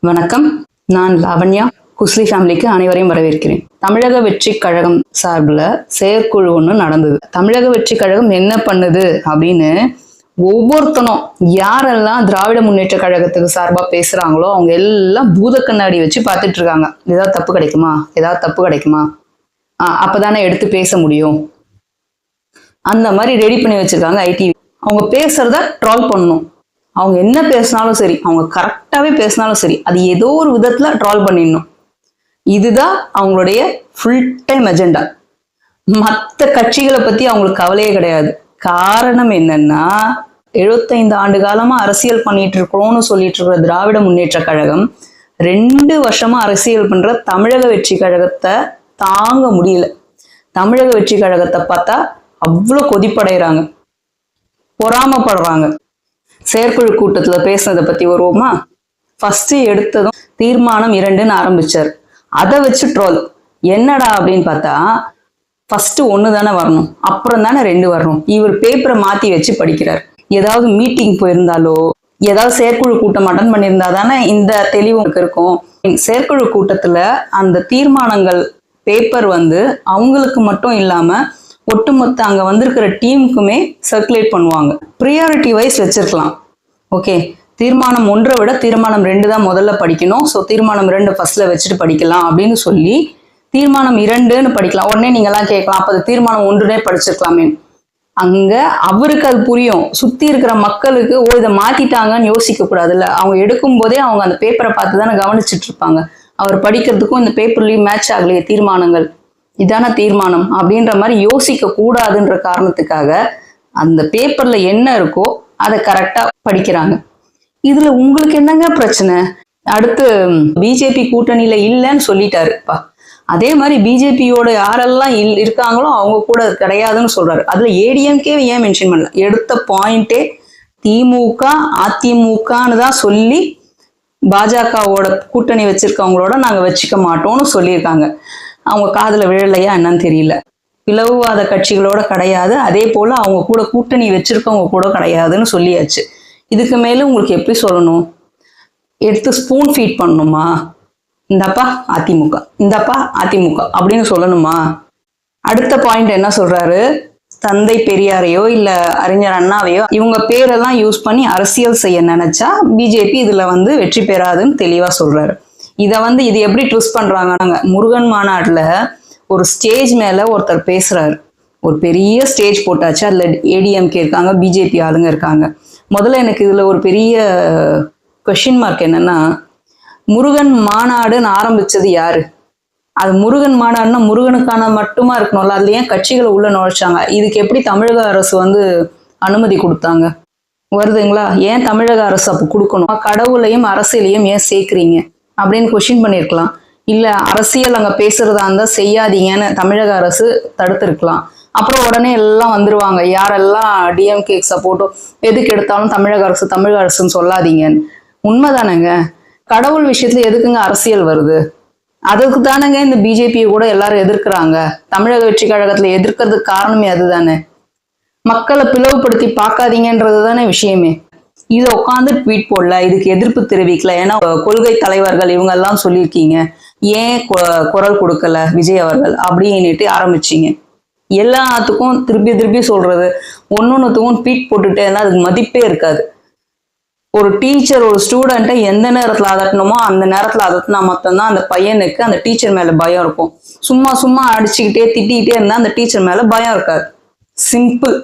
வணக்கம். நான் லாவண்யா. குஸ்லி ஃபேமிலிக்கு அனைவரையும் வரவேற்கிறேன். தமிழக வெற்றி கழகம் சார்பில் செயற்குழு ஒன்று நடந்தது. தமிழக வெற்றி கழகம் என்ன பண்ணுது அப்படின்னு ஒவ்வொருத்தனும் யாரெல்லாம் திராவிட முன்னேற்ற கழகத்துக்கு சார்பாக பேசுறாங்களோ அவங்க எல்லாம் பூத கண்ணாடி வச்சு பார்த்துட்டு இருக்காங்க. ஏதாவது தப்பு கிடைக்குமா, அப்பதானே எடுத்து பேச முடியும். அந்த மாதிரி ரெடி பண்ணி வச்சிருக்காங்க ஐடி. அவங்க பேசுறத ட்ரால் பண்ணணும். அவங்க என்ன பேசினாலும் சரி, அவங்க கரெக்டாவே பேசினாலும் சரி, அது ஏதோ ஒரு விதத்துல ட்ரால் பண்ணிடணும். இதுதான் அவங்களுடைய ஃபுல் டைம் அஜெண்டா. மற்ற கட்சிகளை பத்தி அவங்களுக்கு கவலையே கிடையாது. காரணம் என்னன்னா, 75 ஆண்டு காலமா அரசியல் பண்ணிட்டு இருக்கிறோம்னு சொல்லிட்டு இருக்கிற திராவிட முன்னேற்ற கழகம் 2 வருஷமா அரசியல் பண்ற தமிழக வெற்றி கழகத்தை தாங்க முடியல. தமிழக வெற்றி கழகத்தை பார்த்தா அவ்வளோ கொதிப்படைகிறாங்க, பொறாமப்படுறாங்க. செயற்குழு கூட்டத்துல பேசுனதை பத்தி வருவோமா? ஃபர்ஸ்ட் எடுத்ததும் தீர்மானம் 2ன்னு ஆரம்பிச்சார். அதை வச்சு ட்ரோல். என்னடா அப்படின்னு பார்த்தா, ஃபர்ஸ்ட் 1 தானே வரணும், அப்புறம் தானே 2 வரணும். இவர் பேப்பரை மாத்தி வச்சு படிக்கிறார். ஏதாவது மீட்டிங் போயிருந்தாலோ, ஏதாவது செயற்குழு கூட்டம் அட்டன் பண்ணியிருந்தா தானே இந்த தெளிவு இருக்கும். செயற்குழு கூட்டத்துல அந்த தீர்மானங்கள் பேப்பர் அவங்களுக்கு மட்டும் இல்லாம ஒட்டுமொத்த அங்க வந்திருக்கிற டீமுக்குமே சர்க்குலேட் பண்ணுவாங்க. ப்ரியாரிட்டி வைஸ் வச்சிருக்கலாம். ஓகே, தீர்மானம் 1 விட தீர்மானம் 2 தான் முதல்ல படிக்கணும். ஸோ தீர்மானம் 2 ஃபர்ஸ்ட்ல வச்சுட்டு படிக்கலாம் அப்படின்னு சொல்லி தீர்மானம் 2ன்னு படிக்கலாம். உடனே நீங்கெல்லாம் கேட்கலாம், அப்போ தீர்மானம் 1னே படிச்சிருக்கலாமே. அங்க அவருக்கு அது புரியும். சுத்தி இருக்கிற மக்களுக்கு இதை மாத்திட்டாங்கன்னு யோசிக்க கூடாதுல்ல. அவங்க எடுக்கும் போதே அவங்க அந்த பேப்பரை பார்த்து தானே கவனிச்சுட்டு இருப்பாங்க. அவர் படிக்கிறதுக்கும் இந்த பேப்பர்லயும் மேட்ச் ஆகலையே தீர்மானங்கள், இதான தீர்மானம் அப்படின்ற மாதிரி யோசிக்க கூடாதுன்ற காரணத்துக்காக அந்த பேப்பர்ல என்ன இருக்கோ அதை கரெக்டா படிக்கிறாங்க. இதுல உங்களுக்கு என்னங்க பிரச்சனை? அடுத்து பிஜேபி கூட்டணியில இல்லைன்னு சொல்லிட்டாருப்பா. அதே மாதிரி பிஜேபியோட யாரெல்லாம் இருக்காங்களோ அவங்க கூட கிடையாதுன்னு சொல்றாரு. அதுல ஏடிஎம்கே ஏன் மென்ஷன் பண்ணல? எடுத்த பாயிண்டே திமுக அதிமுகன்னு தான் சொல்லி பாஜகவோட கூட்டணி வச்சிருக்கவங்களோட நாங்க வச்சுக்க மாட்டோம்னு சொல்லியிருக்காங்க. அவங்க காதுல விழலையா என்னன்னு தெரியல. பிளவுவாத கட்சிகளோட கிடையாது, அதே போல அவங்க கூட கூட்டணி வச்சிருக்கவங்க கூட கிடையாதுன்னு சொல்லியாச்சு. இதுக்கு மேல உங்களுக்கு எப்படி சொல்லணும்? எடுத்து ஸ்பூன் ஃபீட் பண்ணணுமா? இந்தப்பா அதிமுக அப்படின்னு சொல்லணுமா? அடுத்த பாயிண்ட் என்ன சொல்றாரு? தந்தை பெரியாரையோ இல்ல அறிஞர் அண்ணாவையோ இவங்க பேரெல்லாம் யூஸ் பண்ணி அரசியல் செய்ய நினைச்சா பிஜேபி இதுல வெற்றி பெறாதுன்னு தெளிவா சொல்றாரு. இது எப்படி ட்விஸ்ட் பண்றாங்க? முருகன் மாநாட்டுல ஒரு ஸ்டேஜ் மேல ஒருத்தர் பேசுறாரு. ஒரு பெரிய ஸ்டேஜ் போட்டாச்சு. அதுல ஏடிஎம்கே இருக்காங்க, பிஜேபி ஆளுங்க இருக்காங்க. முதல்ல எனக்கு இதுல ஒரு பெரிய கொஸ்டின் மார்க் என்னன்னா, முருகன் மாநாடுன்னு ஆரம்பிச்சது யாரு? அது முருகன் மாநாடுன்னா முருகனுக்கான மட்டுமா இருக்கணும்ல. அதுல ஏன் கட்சிகளை உள்ள நுழைச்சாங்க? இதுக்கு எப்படி தமிழக அரசு அனுமதி கொடுத்தாங்க? வருதுங்களா? ஏன் தமிழக அரசு அப்போ கொடுக்கணும்? கடவுளையும் அரசியலையும் ஏன் சேர்க்குறீங்க அப்படின்னு கொஸ்டின் பண்ணியிருக்கலாம். இல்ல அரசியல் அங்க பேசுறதா இருந்தா செய்யாதீங்கன்னு தமிழக அரசு தடுத்திருக்கலாம். அப்புறம் உடனே எல்லாம் வந்துருவாங்க, யாரெல்லாம் டிஎம்கே சப்போர்ட்டோ எதுக்கு எடுத்தாலும் தமிழக அரசுன்னு சொல்லாதீங்கன்னு. உண்மைதானேங்க? கடவுள் விஷயத்துல எதுக்குங்க அரசியல் வருது? அதுக்கு தானேங்க இந்த பிஜேபியை கூட எல்லாரும் எதிர்க்கிறாங்க. தமிழக வெற்றி கழகத்துல எதிர்க்கிறதுக்கு காரணமே அதுதானே. மக்களை பிளவுபடுத்தி பார்க்காதீங்கன்றது தானே விஷயமே. இதை உட்காந்து ட்வீட் போடல, இதுக்கு எதிர்ப்பு தெரிவிக்கல. ஏன்னா கொள்கை தலைவர்கள் இவங்க எல்லாம் சொல்லியிருக்கீங்க, ஏன் குரல் கொடுக்கல விஜய் அவர்கள் அப்படின்னுட்டு ஆரம்பிச்சிங்க. எல்லாத்துக்கும் திருப்பி சொல்றது, ஒன்னொன்னுத்துக்கும் ட்வீட் போட்டுட்டே இருந்தா அதுக்கு மதிப்பே இருக்காது. ஒரு டீச்சர் ஒரு ஸ்டூடெண்ட்டை எந்த நேரத்துல அதட்டணுமோ அந்த நேரத்துல அதட்டினா மட்டும்தான் அந்த பையனுக்கு அந்த டீச்சர் மேல பயம் இருக்கும். சும்மா அடிச்சுக்கிட்டே திட்டிக்கிட்டே இருந்தா அந்த டீச்சர் மேல பயம் இருக்காது. சிம்பிள்.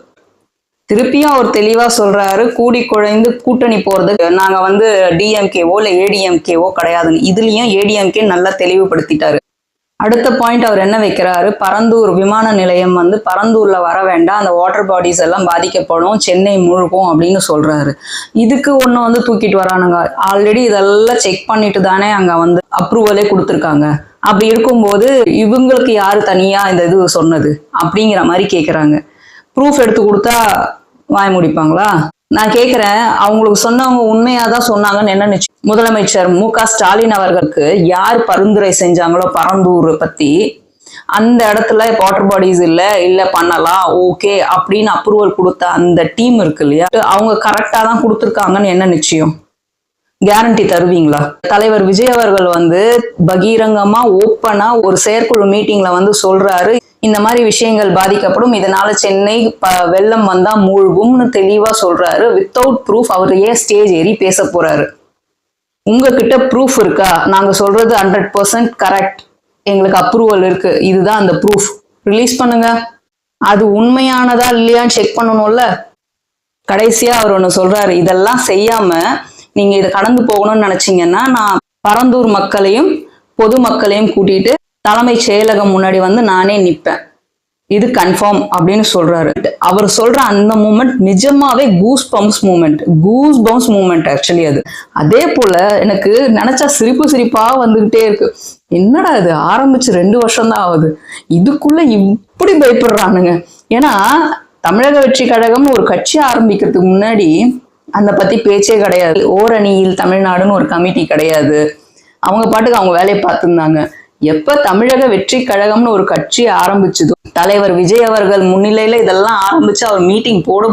திருப்பியும் அவர் தெளிவா சொல்றாரு, கூடி குழைந்து கூட்டணி போறதுக்கு நாங்க டிஎம்கேவோ இல்ல ஏடிஎம்கேவோ கிடையாதுன்னு. இதுலயும் ஏடிஎம்கே நல்லா தெளிவுபடுத்திட்டாரு. அடுத்த பாயிண்ட் அவர் என்ன வைக்கிறாரு? பரந்தூர் விமான நிலையம் பரந்தூர்ல வர வேண்டாம், அந்த வாட்டர் பாடிஸ் எல்லாம் பாதிக்கப்படும், சென்னை முழுக்கும் அப்படின்னு சொல்றாரு. இதுக்கு ஒண்ணு தூக்கிட்டு வரானுங்க. ஆல்ரெடி இதெல்லாம் செக் பண்ணிட்டு தானே அங்க அப்ரூவலே கொடுத்துருக்காங்க. அப்படி இருக்கும்போது இவங்களுக்கு யாரு தனியா இந்த இது சொன்னது அப்படிங்கிற மாதிரி கேக்குறாங்க. ப்ரூஃப் எடுத்து கொடுத்தா வாய முடிப்பாங்களா? நான் கேட்கிறேன், அவங்களுக்கு சொன்னவங்க உண்மையாதான் சொன்னாங்கன்னு என்ன நிச்சயம்? முதலமைச்சர் மு.க. ஸ்டாலின் அவர்களுக்கு யார் பரிந்துரை செஞ்சாங்களோ பரந்தூர் பத்தி, அந்த இடத்துல வாட்டர் பாடிஸ் இல்ல பண்ணலாம் ஓகே அப்படின்னு அப்ரூவல் கொடுத்த அந்த டீம் இருக்கு இல்லையா, அவங்க கரெக்டா தான் கொடுத்துருக்காங்கன்னு என்ன நிச்சயம்? கேரண்டி தருவீங்களா? தலைவர் விஜய் அவர்கள் வந்து பகிரங்கமா ஓப்பனா ஒரு செயற்குழு மீட்டிங்ல வந்து சொல்றாரு, இந்த மாதிரி விஷயங்கள் பாதிக்கப்படும், இதனால சென்னை வெள்ளம் வந்தா மூழ்கும்னு தெளிவா சொல்றாரு. வித்தவுட் ப்ரூஃப் அவர் ஏன் ஸ்டேஜ் ஏறி பேச போறாரு? உங்ககிட்ட ப்ரூஃப் இருக்கா? நாங்க சொல்றது 100% கரெக்ட், எங்களுக்கு அப்ரூவல் இருக்கு, இதுதான் அந்த ப்ரூஃப், ரிலீஸ் பண்ணுங்க. அது உண்மையானதா இல்லையான்னு செக் பண்ணணும்ல. கடைசியா அவர் ஒண்ணு சொல்றாரு, இதெல்லாம் செய்யாம நீங்க இதை கடந்து போகணும்னு நினைச்சீங்கன்னா நான் பரந்தூர் மக்களையும் பொதுமக்களையும் கூட்டிட்டு தலைமைச் செயலகம் முன்னாடி வந்து நானே நிப்பேன், இது கன்ஃபார்ம் அப்படின்னு சொல்றாரு. அவர் சொல்ற அந்த மூமெண்ட் நிஜமாவே கூஸ் பம்ப்ஸ் மூமெண்ட் ஆக்சுவலி. அது அதே போல எனக்கு நினைச்சா சிரிப்பா வந்துகிட்டே இருக்கு. என்னடா இது, ஆரம்பிச்சு 2 வருஷம் தான் ஆகுது, இதுக்குள்ள இப்படி பயப்படுறானுங்க. ஏன்னா தமிழக வெற்றி கழகம்னு ஒரு கட்சி ஆரம்பிக்கிறதுக்கு முன்னாடி அந்த பத்தி பேச்சே கிடையாது. ஓரணியில் தமிழ்நாடுன்னு ஒரு கமிட்டி கிடையாது. அவங்க பாட்டுக்கு அவங்க வேலையை பார்த்துருந்தாங்க. எப்ப தமிழக வெற்றி கழகம்னு ஒரு கட்சி ஆரம்பிச்சதோ, தலைவர் விஜய் அவர்கள் முன்னிலையில இதெல்லாம் ஆரம்பிச்சு அவர் மீட்டிங் போட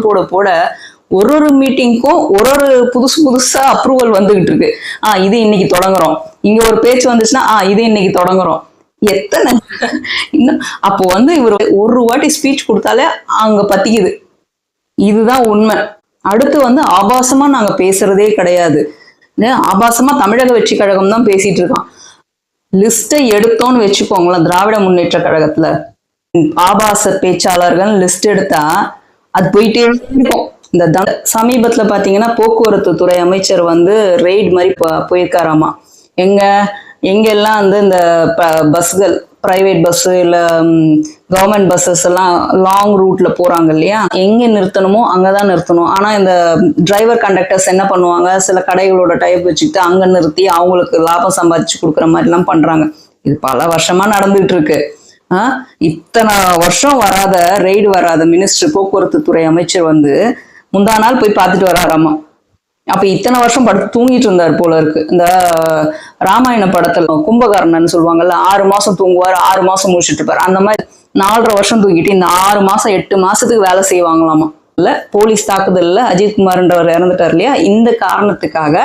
ஒரு மீட்டிங்க்கும் ஒரு புதுசா அப்ரூவல் வந்துகிட்டு இருக்கு. இது இன்னைக்கு தொடங்குறோம், இங்க ஒரு பேச்சு வந்துச்சுன்னா இது இன்னைக்கு தொடங்குறோம். எத்தனை இன்னும் அப்போ வந்து இவர் ஒரு வாட்டி ஸ்பீச் கொடுத்தாலே அங்க பத்திக்குது. இதுதான் உண்மை. அடுத்து வந்து ஆபாசமா நாங்க பேசுறதே கிடையாது. ஆபாசமா தமிழக வெற்றி கழகம் தான் பேசிட்டு இருக்கான். லிஸ்டை எடுத்தோன்னு வச்சுக்கோங்களேன், திராவிட முன்னேற்ற கழகத்துல ஆபாச பேச்சாளர்கள் லிஸ்ட் எடுத்தா அது போயிட்டே இருக்கும். இந்த சமீபத்துல பாத்தீங்கன்னா போக்குவரத்து துறை அமைச்சர் வந்து ரெய்ட் மாதிரி போயிருக்காராமா. எங்கெல்லாம் வந்து இந்த பஸ்கள், பிரைவேட் பஸ் இல்ல கவர்மெண்ட் பஸ்ஸஸ் எல்லாம் லாங் ரூட்ல போறாங்க இல்லையா, எங்க நிறுத்தணுமோ அங்கதான் நிறுத்தணும். ஆனா இந்த டிரைவர் கண்டக்டர்ஸ் என்ன பண்ணுவாங்க, சில கடைகளோட டைப் வச்சுக்கிட்டு அங்க நிறுத்தி அவங்களுக்கு லாபம் சம்பாதிச்சு கொடுக்குற மாதிரி எல்லாம் பண்றாங்க. இது பல வருஷமா நடந்துட்டு இருக்கு. இத்தனை வருஷம் ரெய்டு வராத மினிஸ்டர், போக்குவரத்து துறை அமைச்சர் வந்து முந்தா நாள் போய் பார்த்துட்டு வராராமா. அப்ப இத்தனை வருஷம் படுத்து தூங்கிட்டு இருந்தார் போல இருக்கு. இந்த ராமாயண படத்துல கும்பகர்ணன் சொல்லுவாங்கல்ல, 6 மாசம் தூங்குவார் 6 மாசம் முடிச்சுட்டு இருப்பார், அந்த மாதிரி 4.5 வருஷம் தூங்கிட்டு இந்த 6 மாசம் 8 மாசத்துக்கு வேலை செய்வாங்களாமா. இல்ல போலீஸ் தாக்குதல்ல அஜித்குமார்ன்றவர் இறந்துட்டார் இல்லையா, இந்த காரணத்துக்காக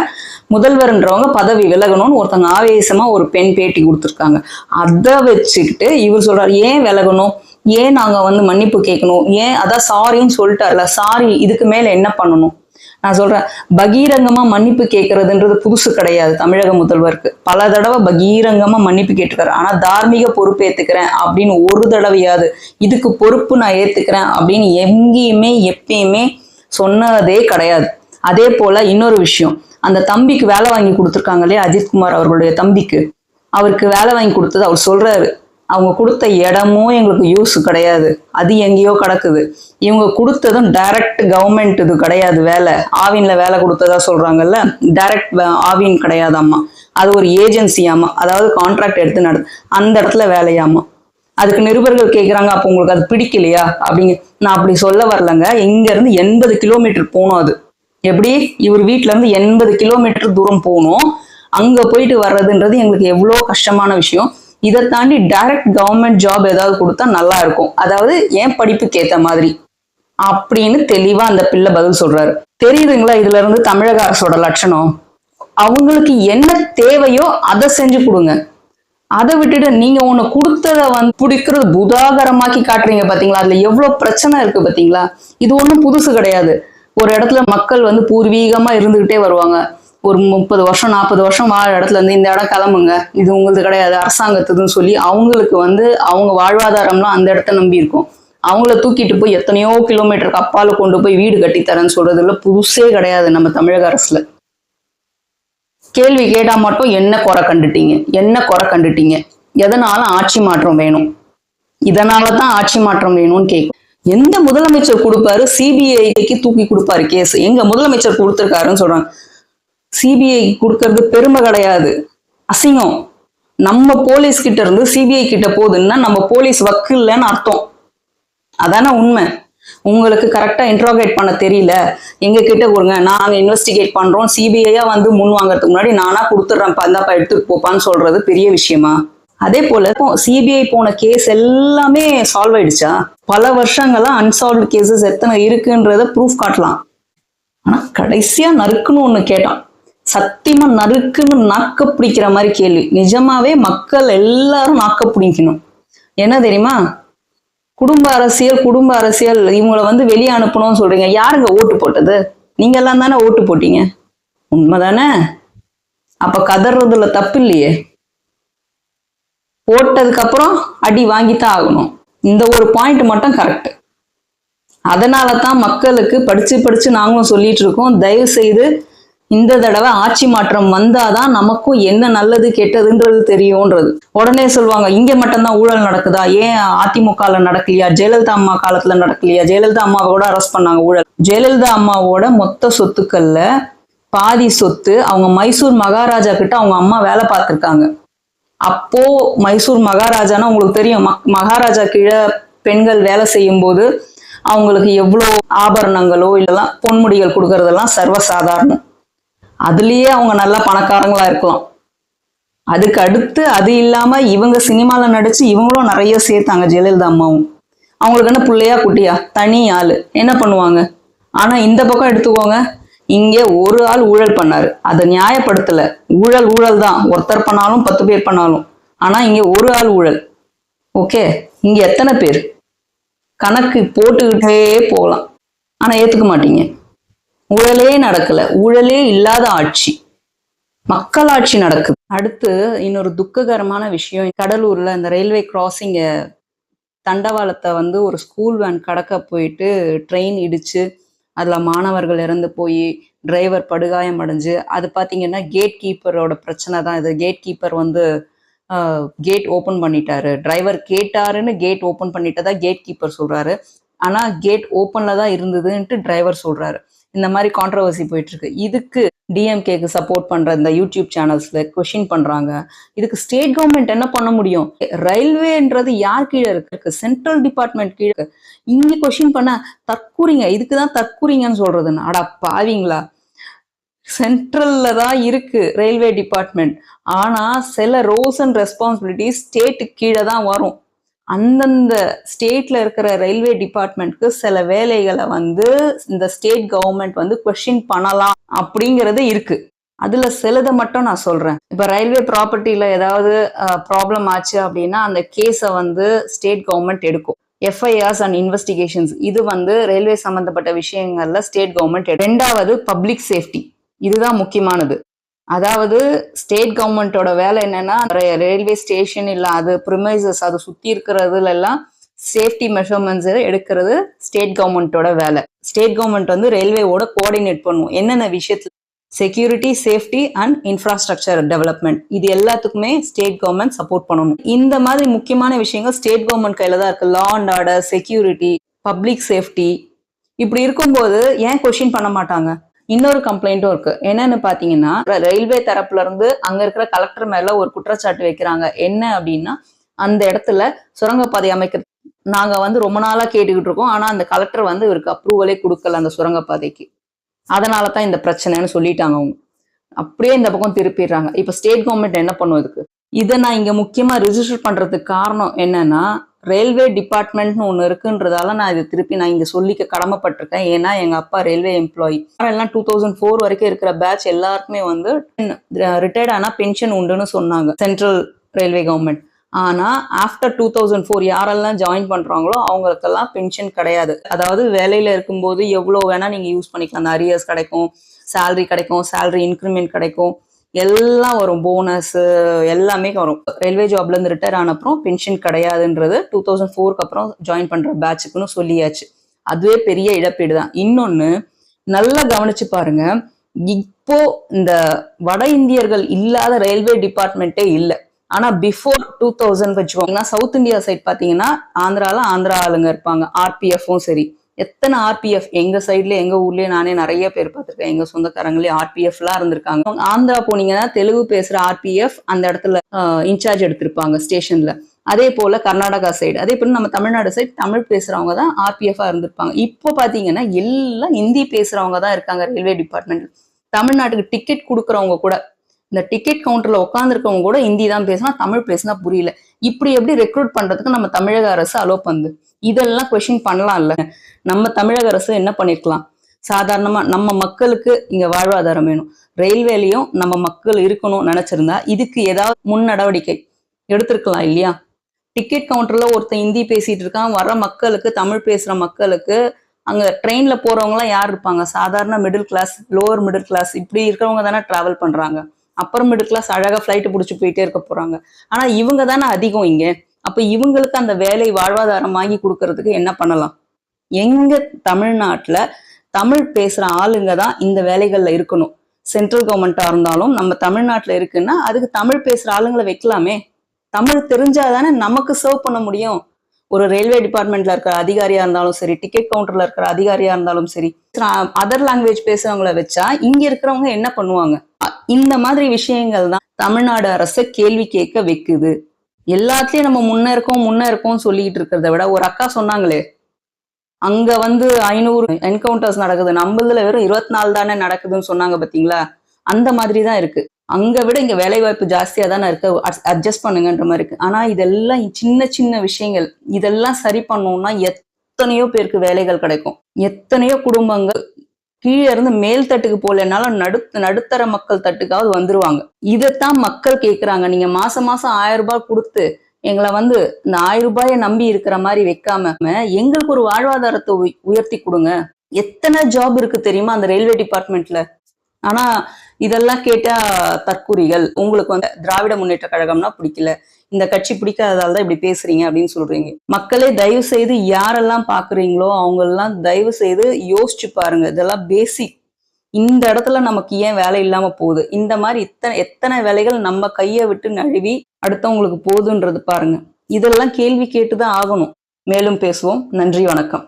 முதல்வர்ன்றவங்க பதவி விலகணும்னு ஒருத்தங்க ஆவேசமா ஒரு பெண் பேட்டி கொடுத்துருக்காங்க. அதை வச்சுக்கிட்டு இவர் சொல்றாரு, ஏன் விலகணும், ஏன் நாங்க வந்து மன்னிப்பு கேட்கணும், ஏன் அதான் சாரின்னு சொல்லிட்டார்ல, சாரி இதுக்கு மேல என்ன பண்ணணும்? நான் சொல்றேன், பகீரங்கமா மன்னிப்பு கேட்கறதுன்றது புதுசு கிடையாது. தமிழக முதல்வருக்கு பல தடவை பகீரங்கமா மன்னிப்பு கேட்டுக்காரு. ஆனா தார்மீக பொறுப்பு ஏத்துக்கிறேன் அப்படின்னு ஒரு தடவையாவது இதுக்கு பொறுப்பு நான் ஏத்துக்கிறேன் அப்படின்னு எங்கேயுமே எப்பயுமே சொன்னதே கிடையாது. அதே போல இன்னொரு விஷயம், அந்த தம்பிக்கு வேலை வாங்கி கொடுத்துருக்காங்க இல்லையா, அஜித்குமார் அவர்களுடைய தம்பிக்கு, அவருக்கு வேலை வாங்கி கொடுத்தது அவர் சொல்றாரு, அவங்க கொடுத்த இடமும் எங்களுக்கு யூஸ் கிடையாது, அது எங்கேயோ கிடக்குது. இவங்க கொடுத்ததும் டைரக்ட் கவர்மெண்ட் இது கிடையாது, வேலை ஆவின்ல வேலை கொடுத்ததா சொல்றாங்கல்ல, டைரக்ட் ஆவின் கிடையாதாம்மா, அது ஒரு ஏஜென்சியாமா, அதாவது கான்ட்ராக்ட் எடுத்து அந்த இடத்துல வேலையாமா. அதுக்கு நிருபர்கள் கேட்குறாங்க, அப்போ உங்களுக்கு அது பிடிக்கலையா அப்படிங்க. நான் அப்படி சொல்ல வரலங்க, இங்க இருந்து 80 கிலோமீட்டர் போகணும். அது எப்படி, இவர் வீட்டுல இருந்து 80 கிலோமீட்டர் தூரம் போகணும். அங்க போயிட்டு வர்றதுன்றது எங்களுக்கு எவ்வளோ கஷ்டமான விஷயம். இதை தாண்டி டைரக்ட் கவர்மெண்ட் ஜாப் ஏதாவது கொடுத்தா நல்லா இருக்கும், அதாவது என் படிப்புக்கு ஏத்த மாதிரி அப்படின்னு தெளிவா அந்த பிள்ளை பதில் சொல்றாரு. தெரியுதுங்களா இதுல இருந்து தமிழக அரசோட லட்சணம்? அவங்களுக்கு என்ன தேவையோ அதை செஞ்சு கொடுங்க. அதை விட்டுட்டு நீங்க ஒண்ணு கொடுத்ததை வந்து பிடிக்கிறது புதாகரமாக்கி காட்டுறீங்க பாத்தீங்களா, அதுல எவ்வளவு பிரச்சனை இருக்கு பாத்தீங்களா. இது ஒண்ணும் புதுசு கிடையாது. ஒரு இடத்துல மக்கள் வந்து பூர்வீகமா இருந்துகிட்டே வருவாங்க, ஒரு 30 வருஷம் 40 வருஷம் வாழ இடத்துல இருந்து இந்த இடம் கிளம்புங்க, இது உங்களுக்கு கிடையாது அரசாங்கத்துக்குன்னு சொல்லி அவங்களுக்கு வந்து அவங்க வாழ்வாதாரம்லாம் அந்த இடத்த நம்பி இருக்கும். அவங்கள தூக்கிட்டு போய் எத்தனையோ கிலோமீட்டருக்கு அப்பால கொண்டு போய் வீடு கட்டித்தரேன்னு சொல்றதுல புதுசே கிடையாது நம்ம தமிழக அரசுல. கேள்வி கேட்டா மட்டும் என்ன குறை கண்டுட்டீங்க, எதனால ஆட்சி மாற்றம் வேணும், இதனாலதான் ஆட்சி மாற்றம் வேணும்னு கேட்கும். எந்த முதலமைச்சர் கொடுப்பாரு, சிபிஐக்கு தூக்கி கொடுப்பாரு கேஸ், எங்க முதலமைச்சர் கொடுத்திருக்காருன்னு சொல்றாங்க. சிபிஐ கொடுக்கறது பெருமை கிடையாது, அசிங்கம். நம்ம போலீஸ் கிட்ட இருந்து சிபிஐ கிட்ட போகுதுன்னா நம்ம போலீஸ் வக்கு இல்லைன்னு அர்த்தம். அதான உண்மை. உங்களுக்கு கரெக்டா இன்ட்ரோகேட் பண்ண தெரியல, எங்க கிட்ட கொடுங்க, நாங்க இன்வெஸ்டிகேட் பண்றோம், சிபிஐயா வந்து முன் வாங்கறதுக்கு முன்னாடி நானா கொடுத்துட்றேன், பந்தாப்பா எடுத்துட்டு போப்பான்னு சொல்றது பெரிய விஷயமா? அதே போல சிபிஐ போன கேஸ் எல்லாமே சால்வ் ஆயிடுச்சா? பல வருஷங்களா அன்சால்வ்டு கேசஸ் எத்தனை இருக்குன்றத ப்ரூஃப் காட்டலாம். ஆனா கடைசியா நறுக்குன்னு ஒண்ணு கேட்டான், சத்தியமா நறுக்குன்னு நாக்க பிடிக்கிற மாதிரி கேள்வி. நிஜமாவே மக்கள் எல்லாரும் நாக்க பிடிக்கணும். என்ன தெரியுமா? குடும்ப அரசியல் இவங்களை வந்து வெளியே அனுப்பணும்னு சொல்றீங்க. யாருங்க ஓட்டு போட்டது? நீங்க எல்லாம் தானே ஓட்டு போட்டீங்க. உண்மைதானே? அப்ப கதறதுல தப்பு இல்லையே. போட்டதுக்கு அப்புறம் அடி வாங்கித்தான் ஆகணும். இந்த ஒரு பாயிண்ட் மட்டும் கரெக்ட். அதனாலதான் மக்களுக்கு படிச்சு நாங்களும் சொல்லிட்டு இருக்கோம், தயவு செய்து இந்த தடவை ஆட்சி மாற்றம் வந்தாதான் நமக்கும் என்ன நல்லது கெட்டதுன்றது தெரியும்ன்றது. உடனே சொல்லுவாங்க, இங்க மட்டும்தான் ஊழல் நடக்குதா, ஏன் அதிமுகல நடக்கலையா, ஜெயலலிதா அம்மா காலத்துல நடக்கலையா? ஜெயலலிதா அம்மாவை கூட அரெஸ்ட் பண்ணாங்க ஊழல். ஜெயலலிதா அம்மாவோட மொத்த சொத்துக்கள்ல பாதி சொத்து அவங்க மைசூர் மகாராஜா கிட்ட அவங்க அம்மா வேலை பார்த்திருக்காங்க. அப்போ மைசூர் மகாராஜானா உங்களுக்கு தெரியும், மகாராஜா கீழே பெண்கள் வேலை செய்யும் போது அவங்களுக்கு எவ்வளோ ஆபரணங்களோ இல்லைலாம் பொன்முடிகள் கொடுக்கறதெல்லாம் சர்வசாதாரணம். அதுலயே அவங்க நல்லா பணக்காரங்களா இருக்கலாம். அதுக்கு அடுத்து அது இல்லாம இவங்க சினிமால நடிச்சு இவங்களும் நிறைய சேர்த்தாங்க. ஜெயலலிதா அம்மாவும் அவங்களுக்கு என்ன பிள்ளையா குட்டியா, தனி ஆளு, என்ன பண்ணுவாங்க? ஆனா இந்த பக்கம் எடுத்துக்கோங்க, இங்க ஒரு ஆள் ஊழல் பண்ணாரு, அதை நியாயப்படுத்தல. ஊழல் தான், ஒருத்தர் பண்ணாலும் 10 பேர் பண்ணாலும். ஆனா இங்க ஒரு ஆள் ஊழல். ஓகே, இங்க எத்தனை பேர்? கணக்கு போட்டுக்கிட்டே போகலாம். ஆனா ஏத்துக்க மாட்டீங்க. ஊழலே நடக்கல, ஊழலே இல்லாத ஆட்சி, மக்களாட்சி நடக்குது. அடுத்து இன்னொரு துக்ககரமான விஷயம், கடலூர்ல இந்த ரயில்வே கிராசிங்க தண்டவாளத்தை வந்து ஒரு ஸ்கூல் வேன் கடக்க போயிட்டு ட்ரெயின் இடிச்சு அதுல மாணவர்கள் இறந்து போய் டிரைவர் படுகாயம் அடைஞ்சு, அது பாத்தீங்கன்னா கேட் கீப்பரோட பிரச்சனை தான் இது. கேட் கீப்பர் வந்து கேட் ஓபன் பண்ணிட்டாரு, டிரைவர் கேட்டாருன்னு கேட் ஓபன் பண்ணிட்டதா கேட் கீப்பர் சொல்றாரு. ஆனா கேட் ஓப்பன்ல தான் இருந்ததுன்ட்டு டிரைவர் சொல்றாரு. இந்த மாதிரி கான்ட்ரவர்சி போயிட்டு இருக்கு. இதுக்கு டிஎம்கேக்கு சப்போர்ட் பண்ற இந்த யூடியூப் சேனல்ஸ்ல கொஸ்டின் பண்றாங்க. இதுக்கு ஸ்டேட் கவர்மெண்ட் என்ன பண்ண முடியும்? ரயில்வேன்றது யார் கீழே இருக்கு? சென்ட்ரல் டிபார்ட்மெண்ட் கீழே இருக்கு. இங்க கொஸ்டின் பண்ண தற்கூறிங்க, இதுக்குதான் தற்கூறிங்கன்னு சொல்றதுன்னு. அடா பாவீங்களா, சென்ட்ரல்ல தான் இருக்கு ரயில்வே டிபார்ட்மெண்ட். ஆனா சில ரோல்ஸ் அண்ட் ரெஸ்பான்சிபிலிட்டிஸ் ஸ்டேட்டுக்கு கீழே தான் வரும். அந்தந்த ஸ்டேட்ல இருக்கிற ரயில்வே டிபார்ட்மெண்ட்க்கு சில வேலைகளை வந்து இந்த ஸ்டேட் கவர்மெண்ட் வந்து கொஸ்டின் பண்ணலாம் அப்படிங்கிறது இருக்கு. அதுல சிலதை மட்டும் நான் சொல்றேன். இப்ப ரயில்வே ப்ராப்பர்ட்டில ஏதாவது ப்ராப்ளம் ஆச்சு அப்படின்னா அந்த கேஸை வந்து ஸ்டேட் கவர்மெண்ட் எடுக்கும். எஃப்ஐஆர்ஸ் அண்ட் இன்வெஸ்டிகேஷன்ஸ், இது வந்து ரயில்வே சம்பந்தப்பட்ட விஷயங்கள்ல ஸ்டேட் கவர்மெண்ட். ரெண்டாவது பப்ளிக் சேஃப்டி, இதுதான் முக்கியமானது. அதாவது ஸ்டேட் கவர்மெண்டோட வேலை என்னன்னா, ரயில்வே ஸ்டேஷன் இல்ல அது ப்ரிமைசஸ் அது சுத்தி இருக்கிறதுல எல்லாம் சேஃப்டி மெஷர்மெண்ட்ஸ் எடுக்கிறது ஸ்டேட் கவர்மெண்டோட வேலை. ஸ்டேட் கவர்மெண்ட் வந்து ரயில்வேவோட கோஆர்டினேட் பண்ணும் என்னென்ன விஷயத்துல. Security, safety and infrastructure development, இது எல்லாத்துக்குமே ஸ்டேட் கவர்மெண்ட் சப்போர்ட் பண்ணணும். இந்த மாதிரி முக்கியமான விஷயங்கள் ஸ்டேட் கவர்மெண்ட் கையில தான் இருக்கு. Law and order, security, public safety. இப்படி இருக்கும்போது ஏன் கொஸ்டின் பண்ண மாட்டாங்க? இன்னொரு கம்ப்ளைண்ட்டும் இருக்கு. என்னன்னு பாத்தீங்கன்னா, ரயில்வே தரப்புல இருந்து அங்க இருக்கிற கலெக்டர் மேல ஒரு குற்றச்சாட்டு வைக்கிறாங்க. என்ன அப்படின்னா, அந்த இடத்துல சுரங்கப்பாதை அமைக்கிறது நாங்க வந்து ரொம்ப நாளா கேட்டுக்கிட்டு இருக்கோம். ஆனா அந்த கலெக்டர் வந்து இவருக்கு அப்ரூவலே கொடுக்கல அந்த சுரங்கப்பாதைக்கு. அதனாலதான் இந்த பிரச்சனைன்னு சொல்லிட்டாங்க அவங்க. அப்படியே இந்த பக்கம் திருப்பிடுறாங்க. இப்ப ஸ்டேட் கவர்மெண்ட் என்ன பண்ணும் இதுக்கு? இதை நான் இங்க முக்கியமா ரிஜிஸ்டர் பண்றதுக்கு காரணம் என்னன்னா, ரயில்வே டிபார்ட்மெண்ட்னு ஒண்ணு இருக்குன்றதால நான் இது திருப்பி நான் இங்க சொல்லிக்க கடமைப்பட்டிருக்கேன். ஏன்னா எங்க அப்பா ரயில்வே எம்ப்ளாயி. எல்லாம் 2004 வரைக்கும் இருக்கிற பேட்ச் எல்லாருக்குமே வந்து ரிட்டையர்ட் ஆனா பென்ஷன் உண்டுன்னு சொன்னாங்க சென்ட்ரல் ரயில்வே கவர்மெண்ட். ஆனா ஆஃப்டர் 2004 யாரெல்லாம் ஜாயின் பண்றாங்களோ அவங்களுக்கெல்லாம் பென்ஷன் கிடையாது. அதாவது வேலையில இருக்கும்போது எவ்வளவு வேணா நீங்க யூஸ் பண்ணிக்கலாம். அந்த அரியர்ஸ் கிடைக்கும், சேலரி கிடைக்கும், சேலரி இன்க்ரிமெண்ட் கிடைக்கும், எல்லாம் வரும், போனஸ் எல்லாமே வரும். ரயில்வே ஜாப்ல இருந்து ரிட்டையர் ஆன அப்புறம் பென்ஷன் கிடையாதுன்றது 2004க்கு அப்புறம் ஜாயின் பண்ற பேட்சுக்குன்னு சொல்லியாச்சு. அதுவே பெரிய இழப்பீடு தான். இன்னொன்னு நல்லா கவனிச்சு பாருங்க, இப்போ இந்த வட இந்தியர்கள் இல்லாத ரயில்வே டிபார்ட்மெண்ட்டே இல்லை. ஆனா பிஃபோர் 2000 வச்சுக்கோங்கன்னா, சவுத் இந்தியா சைட் பாத்தீங்கன்னா ஆந்திரா ஆளுங்க இருப்பாங்க. ஆர்பிஎஃப்பும் சரி, எத்தனை ஆர்பிஎஃப் எங்க சைட்ல எங்க ஊர்லயே நானே நிறைய பேர் பார்த்திருக்கேன். எங்க சொந்தக்காரங்களே ஆர்பிஎஃப் எல்லாம் இருந்திருக்காங்க. ஆந்திரா போனீங்கன்னா தெலுங்கு பேசுற ஆர்பிஎஃப் அந்த இடத்துல இன்சார்ஜ் எடுத்திருப்பாங்க ஸ்டேஷன்ல. அதே போல கர்நாடகா சைடு, அதே போல நம்ம தமிழ்நாடு சைடு தமிழ் பேசுறவங்க தான் ஆர்பிஎஃப் இருந்திருப்பாங்க. இப்போ பாத்தீங்கன்னா எல்லாம் ஹிந்தி பேசுறவங்க தான் இருக்காங்க ரயில்வே டிபார்ட்மெண்ட். தமிழ்நாட்டுக்கு டிக்கெட் கொடுக்குறவங்க கூட, இந்த டிக்கெட் கவுண்டர்ல உட்காந்துருக்கவங்க கூட ஹிந்தி தான் பேசினா, தமிழ் பேசினா புரியல. இப்படி எப்படி ரெக்ரூட் பண்றதுக்கு நம்ம தமிழக அரசு அலோ பண்ணுது? இதெல்லாம் கொஸ்டின் பண்ணலாம் இல்ல? நம்ம தமிழக அரசு என்ன பண்ணிருக்கலாம்? சாதாரணமா நம்ம மக்களுக்கு இங்க வாழ்வாதாரம் வேணும், ரயில்வேலையும் நம்ம மக்கள் இருக்கணும்னு நினைச்சிருந்தா இதுக்கு ஏதாவது முன் நடவடிக்கை எடுத்திருக்கலாம் இல்லையா? டிக்கெட் கவுண்டர்ல ஒருத்தன் ஹிந்தி பேசிட்டு இருக்கான், வர மக்களுக்கு, தமிழ் பேசுற மக்களுக்கு, அங்க ட்ரெயின்ல போறவங்க எல்லாம் யார் இருப்பாங்க? சாதாரண middle class, lower middle class இப்படி இருக்கிறவங்க தானே டிராவல் பண்றாங்க. அப்பர் மிடில் கிளாஸ் அழகா ஃபிளைட் பிடிச்சி போயிட்டே இருக்க போறாங்க. ஆனா இவங்க தானே அதிகம் இங்க. அப்ப இவங்களுக்கு அந்த வேலை வாழ்வாதாரம் வாங்கி கொடுக்கறதுக்கு என்ன பண்ணலாம்? எங்க தமிழ்நாட்டுல தமிழ் பேசுற ஆளுங்க தான் இந்த வேலைகள்ல இருக்கணும். சென்ட்ரல் கவர்மெண்டா இருந்தாலும் நம்ம தமிழ்நாட்டுல இருக்குன்னா அதுக்கு தமிழ் பேசுற ஆளுங்களை வைக்கலாமே. தமிழ் தெரிஞ்சாதானே நமக்கு சர்வ் பண்ண முடியும். ஒரு ரயில்வே டிபார்ட்மெண்ட்ல இருக்கிற அதிகாரியா இருந்தாலும் சரி, டிக்கெட் கவுண்டர்ல இருக்கிற அதிகாரியா இருந்தாலும் சரி, அதர் லாங்குவேஜ் பேசுறவங்கள வச்சா இங்க இருக்கிறவங்க என்ன பண்ணுவாங்க? இந்த மாதிரி விஷயங்கள் தான் தமிழ்நாடு அரசு கேள்வி கேட்க வைக்குது. எல்லாத்துலயும் நம்ம முன்ன இருக்கோம் சொல்லிட்டு இருக்கிறத விட, ஒரு அக்கா சொன்னாங்களே, அங்க 500 என்கவுண்டர்ஸ் நடக்குது, நம்மளதுல வெறும் 24 தானே நடக்குதுன்னு சொன்னாங்க பாத்தீங்களா? அந்த மாதிரிதான் இருக்கு. அங்க விட இங்க வேலை வாய்ப்பு ஜாஸ்தியா தானே இருக்கு, அட்ஜஸ்ட் பண்ணுங்கன்ற மாதிரி இருக்கு. ஆனா இதெல்லாம் சின்ன சின்ன விஷயங்கள், இதெல்லாம் சரி பண்ணோம்னா எத்தனையோ பேருக்கு வேலைகள் கிடைக்கும். எத்தனையோ குடும்பங்கள் கீழே இருந்து மேல் தட்டுக்கு போலனாலும் நடுத்தர மக்கள் தட்டுக்காவது வந்துருவாங்க. இதைத்தான் மக்கள் கேட்கிறாங்க. நீங்க மாசம் 1000 ரூபாய் கொடுத்து எங்களை இந்த 1000 ரூபாயை நம்பி இருக்கிற மாதிரி வைக்காம எங்களுக்கு ஒரு வாழ்வாதாரத்தை உயர்த்தி கொடுங்க. எத்தனை ஜாப் இருக்கு தெரியுமா அந்த ரயில்வே டிபார்ட்மெண்ட்ல? ஆனா இதெல்லாம் கேட்டா தற்கூரிகள், உங்களுக்கு திராவிட முன்னேற்ற கழகம்னா பிடிக்கல, இந்த கட்சி பிடிக்காததால தான் இப்படி பேசுறீங்க அப்படின்னு சொல்றீங்க. மக்களே தயவு செய்து யாரெல்லாம் பாக்குறீங்களோ அவங்க எல்லாம் தயவு செய்து யோசிச்சு பாருங்க. இதெல்லாம் பேசிக். இந்த இடத்துல நமக்கு ஏன் வேலை இல்லாம போகுது? இந்த மாதிரி எத்தனை வேலைகள் நம்ம கையை விட்டு நழுவி அடுத்தவங்களுக்கு போகுதுன்றது பாருங்க. இதெல்லாம் கேள்வி கேட்டுதான் ஆகணும். மேலும் பேசுவோம். நன்றி, வணக்கம்.